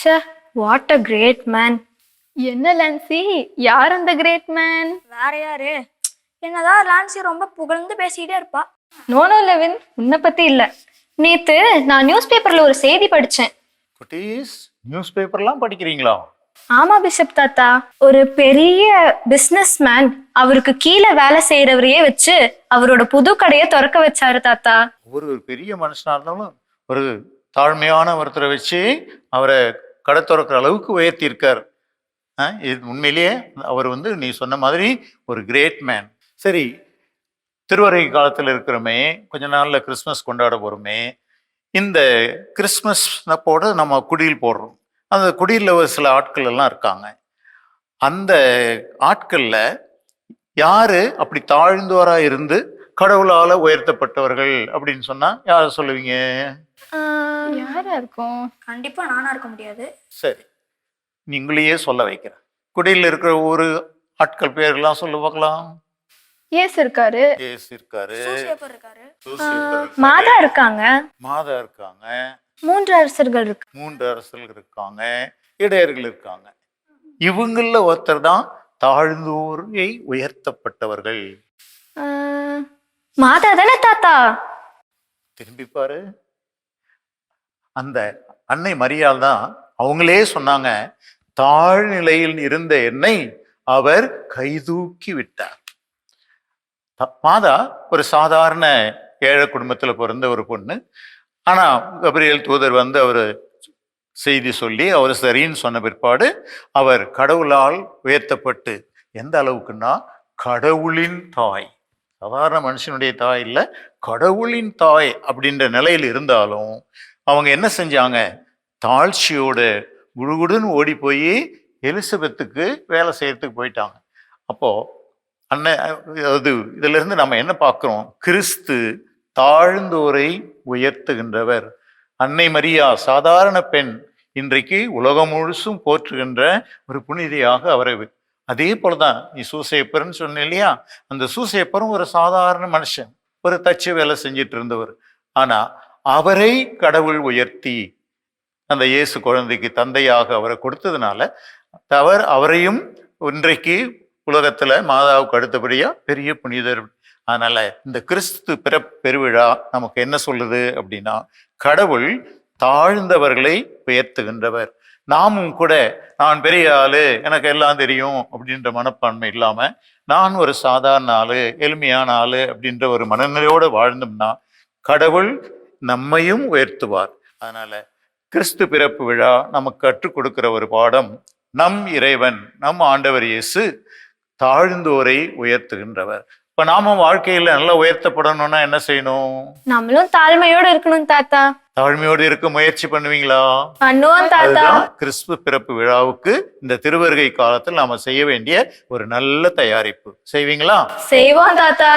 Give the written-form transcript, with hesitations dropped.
ச்சே, what a great man. என்ன Lancy, யார் அந்த கிரேட் மேன்? வேற யாரு? என்னதான் லான்சி ரொம்ப புகழ்ந்து பேசிக்கிட்டே இருப்பா. நோ லெவின், உன்னை பத்தி இல்ல. நேத்து நான் நியூஸ் பேப்பர்ல ஒரு செய்தி படிச்சேன். குட்டீஸ், நியூஸ் பேப்பர்லாம் படிக்கிறீங்களா? ஆமா பிஷப் தாத்தா, ஒரு பெரிய பிசினஸ் மேன் அவருக்கு கீழே வேலை செய்யறவரையே வச்சு அவரோட புது கடையை திறக்க வச்சாரு தாத்தா. ஒரு பெரிய மனுஷனா இருந்தாலும் ஒரு தாழ்மையான ஒருத்தரை வச்சு அவரை கடை திறக்கிற அளவுக்கு உயர்த்தி இருக்கார். இது உண்மையிலேயே அவர் நீ சொன்ன மாதிரி ஒரு கிரேட் மேன். சரி, திருவரை காலத்தில் இருக்கிறோமே, கொஞ்ச நாள்ல கிறிஸ்மஸ் கொண்டாட போறோமே. இந்த கிறிஸ்மஸ் அப்போட நம்ம குடியில் போடுறோம். அந்த குடியில் ஒரு சில ஆட்கள் எல்லாம் இருக்காங்க. அந்த ஆட்கள்ல யாரு அப்படி தாழ்ந்தோரா இருந்து கடவுளால உயர்த்தப்பட்டவர்கள் அப்படின்னு சொன்னா யார சொல்லுவீங்க? யாரா இருக்கும்? கண்டிப்பா நானா இருக்க முடியாது. சரி, நீங்களையே சொல்ல வைக்கிறேன். குடியில் இருக்கிற ஒரு ஆட்கள் பேர்லாம் சொல்ல பார்க்கலாம். ஏசு இருக்காரு. ஏசு இருக்காரு. சூசியப்பர் இருக்காரு. மாதா இருக்காங்க. மாதா இருக்காங்க. 3 அரசர்கள் இருக்கு. 3 அரசர்கள் இருக்காங்க. இடையர்கள் இருக்காங்க. இவங்கள ஒருத்தர் தான் தாழ்ந்தோரை உயர்த்தப்பட்டவர்கள். மாதா தானே தாத்தா? திரும்பி பாரு, அந்த அன்னை மரியாள் தான். அவங்களே சொன்னாங்க, தாழ்நிலையில் இருந்த என்னை அவர் கைதூக்கி விட்டார். மாதா ஒரு சாதாரண ஏழை குடும்பத்துல பிறந்த ஒரு பொண்ணு. ஆனா கபிரியேல் தூதர் அவர் செய்தி சொல்லி அவர் சரின்னு சொன்ன பிற்பாடு அவர் கடவுளால் உயர்த்தப்பட்டு, எந்த அளவுக்குன்னா கடவுளின் தாய், சாதாரண மனுஷனுடைய தாய் இல்லை, கடவுளின் தாய் அப்படின்ற நிலையில் இருந்தாலும் அவங்க என்ன செஞ்சாங்க? தாழ்ச்சியோட குடுகுடுன்னு ஓடி போய் எலிசபெத்துக்கு வேலை செய்யறதுக்கு போயிட்டாங்க. அப்போ இதுல இருந்து நம்ம என்ன பார்க்கிறோம்? கிறிஸ்து தாழ்ந்தோரை உயர்த்துகின்றவர். அன்னை மரியா சாதாரண பெண், இன்றைக்கு உலகம் முழுசும் போற்றுகின்ற ஒரு புனிதையாக அவரை. அதே போலதான் நீ சூசையப்பர்ன்னு சொன்ன இல்லையா? அந்த சூசையப்பரும் ஒரு சாதாரண மனுஷன், ஒரு தச்சு வேலை செஞ்சிட்டு இருந்தவர். ஆனா அவரை கடவுள் உயர்த்தி அந்த இயேசு குழந்தைக்கு தந்தையாக அவரை கொடுத்ததுனால அவரையும் இன்றைக்கு உலகத்துல மாதாவுக்கு அடுத்தபடியா பெரிய புனிதர். அதனால இந்த கிறிஸ்து பெருவிழா நமக்கு என்ன சொல்லுது அப்படின்னா, கடவுள் தாழ்ந்தவர்களை உயர்த்துகின்றவர். நாமும் கூட நான் பெரிய ஆளு, எனக்கு எல்லாம் தெரியும் அப்படின்ற மனப்பான்மை இல்லாம, நான் ஒரு சாதாரண ஆளு, எளிமையான ஆளு அப்படின்ற ஒரு மனநிலையோடு வாழ்ந்தோம்னா கடவுள் நம்மையும் உயர்த்துவார். அதனால கிறிஸ்து பிறப்பு விழா நமக்கு கற்றுக் கொடுக்கிற ஒரு பாடம், நம் இறைவன், நம் ஆண்டவர் இயேசு தாழ்ந்தோரை உயர்த்துகின்றவர். இப்ப நாம வாழ்க்கையில நல்லா உயர்த்தப்படணும்னா என்ன செய்யணும்? நம்மளும் தாழ்மையோடு இருக்கணும் தாத்தா. தாழ்மையோடு இருக்க முயற்சி பண்ணுவீங்களா? பண்ணுவோம் தாத்தா. கிறிஸ்து பிறப்பு விழாவுக்கு இந்த திருவருகை காலத்தில் நாம செய்ய வேண்டிய ஒரு நல்ல தயாரிப்பு. செய்வீங்களா? செய்வோம் தாத்தா.